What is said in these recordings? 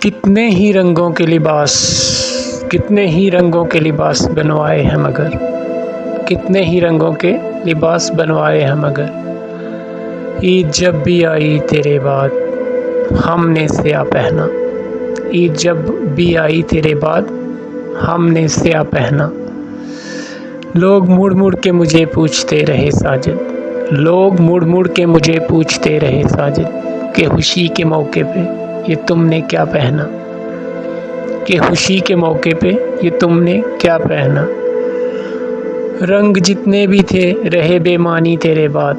کتنے ہی رنگوں کے لباس بنوائے ہیں مگر کتنے ہی رنگوں کے لباس بنوائے ہیں مگر عید جب بھی آئی تیرے بعد ہم نے سیاہ پہنا عید جب بھی آئی تیرے بعد ہم نے سیاہ پہنا لوگ مڑ مڑ کے مجھے پوچھتے رہے ساجد لوگ مڑ مڑ کے مجھے پوچھتے رہے ساجد کہ خوشی کے موقع پہ یہ تم نے کیا پہنا کہ خوشی کے موقع پہ یہ تم نے کیا پہنا رنگ جتنے بھی تھے رہے بے معنی تیرے بعد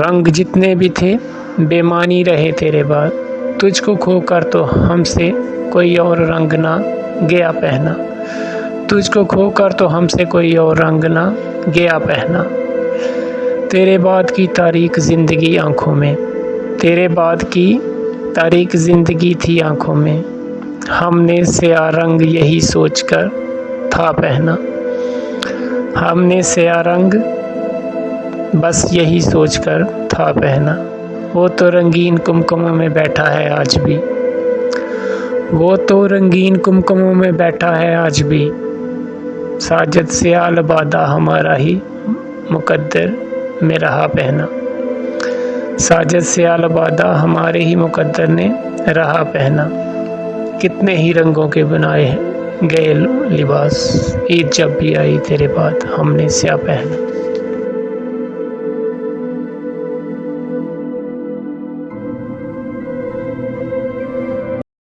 رنگ جتنے بھی تھے بے معنی رہے تیرے بعد تجھ کو کھو کر تو ہم سے کوئی اور رنگ نہ گیا پہنا تجھ کو کھو کر تو ہم سے کوئی اور رنگ نہ گیا پہنا تیرے بعد کی تاریک زندگی آنکھوں میں تیرے بعد کی تاریک زندگی تھی آنکھوں میں ہم نے سیاہ رنگ یہی سوچ کر تھا پہنا ہم نے سیاہ رنگ بس یہی سوچ کر تھا پہنا وہ تو رنگین کمکموں میں بیٹھا ہے آج بھی وہ تو رنگین کمکموں میں بیٹھا ہے آج بھی ساجد سیاہ لبادہ ہمارا ہی مقدر میں رہا پہنا ساجد سیاہ لبادہ ہمارے ہی مقدر نے رہا پہنا کتنے ہی رنگوں کے بنائے گئے لباس عید جب بھی آئی تیرے بعد ہم نے سیاہ پہنا